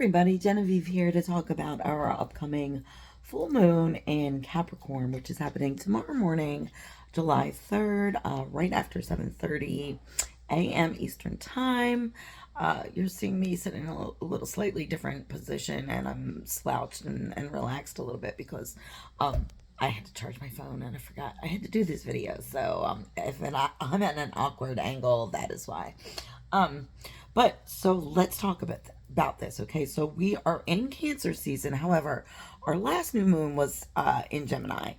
Everybody, Genevieve here to talk about our upcoming full moon in Capricorn, which is happening tomorrow morning, July 3rd, right after 7:30 a.m. Eastern Time. You're seeing me sitting in a little slightly different position, and I'm slouched and relaxed a little bit because I had to charge my phone and I forgot I had to do this video. So if I'm at an awkward angle, that is why. Um, but so let's talk about this. Okay, so we are in Cancer season. However, our last new moon was in Gemini.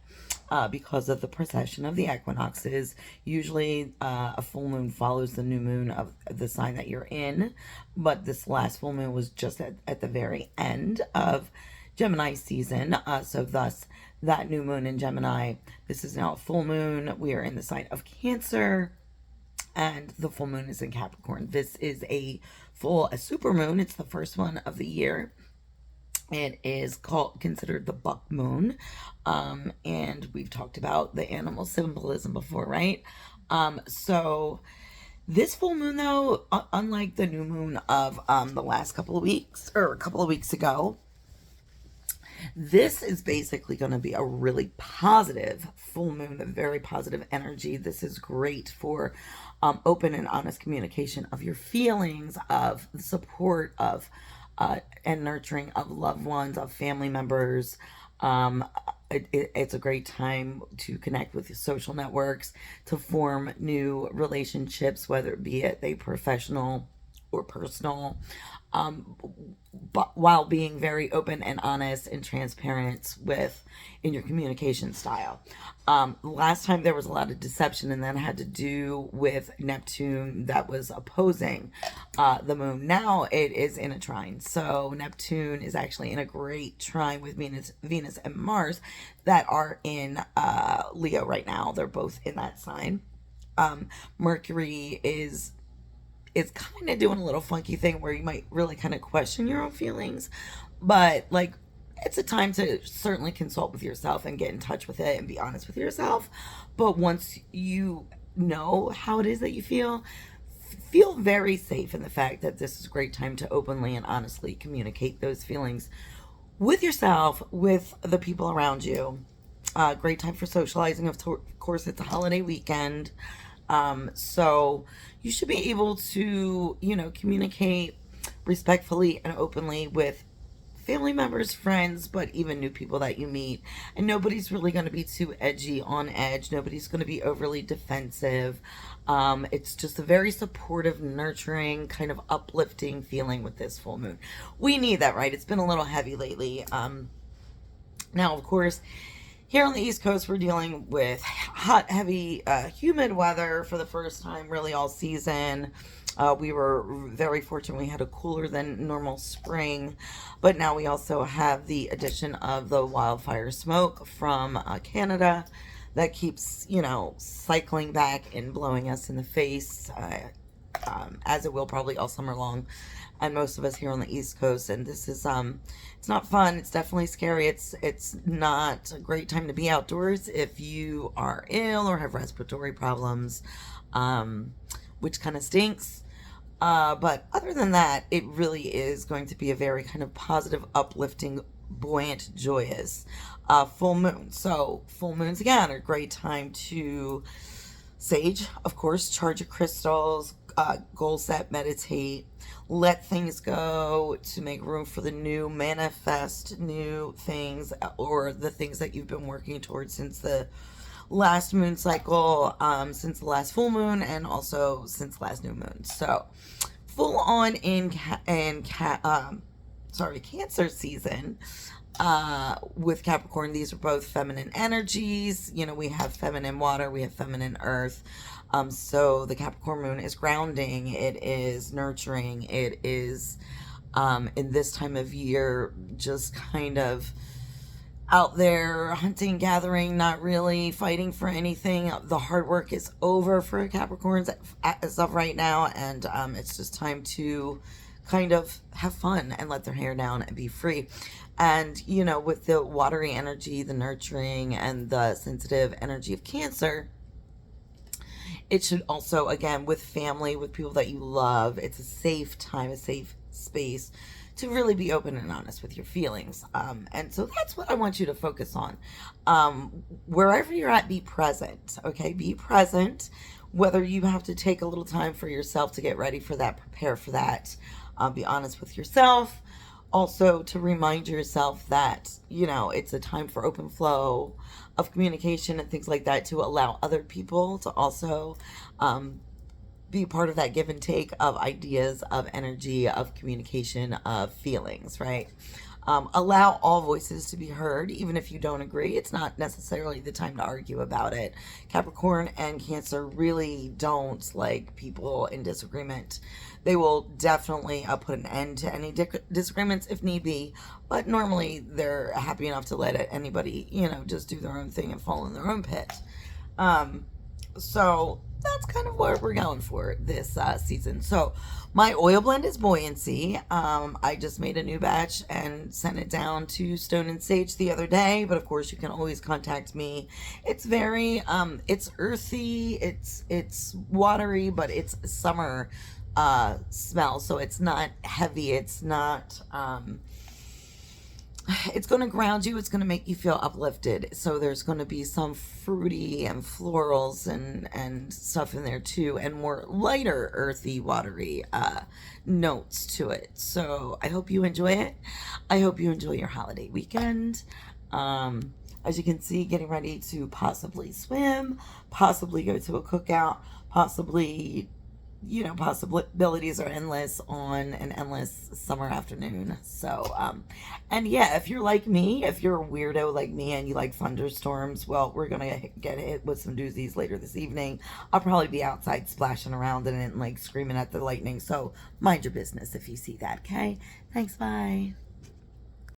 Because of the precession of the equinoxes, usually a full moon follows the new moon of the sign that you're in, but this last full moon was just at the very end of Gemini season. So thus, that new moon in Gemini, this is now a full moon. We are in the sign of Cancer, and the full moon is in Capricorn. This is a super moon. It's the first one of the year. It is considered the buck moon. And we've talked about the animal symbolism before, right? So this full moon, though, unlike the new moon of the last couple of weeks, or a couple of weeks ago, this is basically going to be a really positive full moon, a very positive energy. This is great for open and honest communication of your feelings, of the support of and nurturing of loved ones, of family members. It's a great time to connect with your social networks, to form new relationships, whether it be they professional or personal, but while being very open and honest and transparent in your communication style. Last time there was a lot of deception, and that had to do with Neptune that was opposing the moon. Now it is in a trine, so Neptune is actually in a great trine with Venus and Mars that are in Leo right now. They're both in that sign. Mercury is kind of doing a little funky thing where you might really kind of question your own feelings, but like, it's a time to certainly consult with yourself and get in touch with it and be honest with yourself. But once you know how it is that you feel very safe in the fact that this is a great time to openly and honestly communicate those feelings with yourself, with the people around you. Great time for socializing. Of course, it's a holiday weekend. So you should be able to, communicate respectfully and openly with family members, friends, but even new people that you meet. And nobody's really going to be too edgy, on edge. Nobody's going to be overly defensive. It's just a very supportive, nurturing, kind of uplifting feeling with this full moon. We need that, right? It's been a little heavy lately. Now, of course, here on the East Coast, we're dealing with hot, heavy, humid weather for the first time really all season. We were very fortunate we had a cooler than normal spring, but now we also have the addition of the wildfire smoke from Canada that keeps, cycling back and blowing us in the face, as it will probably all summer long. And most of us here on the East Coast, and this is it's not fun. It's definitely scary. It's not a great time to be outdoors if you are ill or have respiratory problems, which kind of stinks. But other than that, it really is going to be a very kind of positive, uplifting, buoyant, joyous full moon. So full moons again are a great time to sage, of course, charge your crystals, goal set, meditate, let things go to make room for the new, manifest new things, or the things that you've been working towards since the last moon cycle, since the last full moon, and also since last new moon. So full on in Cancer season. With Capricorn, these are both feminine energies. We have feminine water, we have feminine earth. So the Capricorn moon is grounding, it is nurturing, it is, in this time of year, just kind of out there hunting, gathering, not really fighting for anything. The hard work is over for Capricorns as of right now, and it's just time to kind of have fun and let their hair down and be free. And, with the watery energy, the nurturing, and the sensitive energy of Cancer, it should also, again, with family, with people that you love, it's a safe time, a safe space to really be open and honest with your feelings. And so that's what I want you to focus on. Wherever you're at, be present, okay? Be present, whether you have to take a little time for yourself to get ready for that, prepare for that. Be honest with yourself. Also, to remind yourself that, you know, it's a time for open flow of communication and things like that, to allow other people to also be part of that give and take of ideas, of energy, of communication, of feelings, right? Allow all voices to be heard, even if you don't agree. It's not necessarily the time to argue about it. Capricorn and Cancer really don't like people in disagreement. They will definitely put an end to any disagreements if need be, but normally they're happy enough to let anybody, you know, just do their own thing and fall in their own pit. So that's kind of what we're going for this season. So my oil blend is Buoyancy. I just made a new batch and sent it down to Stone and Sage the other day, but of course you can always contact me. It's very it's earthy, it's watery, but it's summer smell, so it's not heavy, it's not it's going to ground you. It's going to make you feel uplifted. So there's going to be some fruity and florals and stuff in there too, and more lighter, earthy, watery notes to it. So I hope you enjoy it. I hope you enjoy your holiday weekend. As you can see, getting ready to possibly swim, possibly go to a cookout, possibly, you know, possibilities are endless on an endless summer afternoon. So, and yeah, if you're like me, if you're a weirdo like me and you like thunderstorms, well, we're gonna get hit with some doozies later this evening. I'll probably be outside splashing around in it and like screaming at the lightning. So mind your business if you see that, okay? Thanks, bye.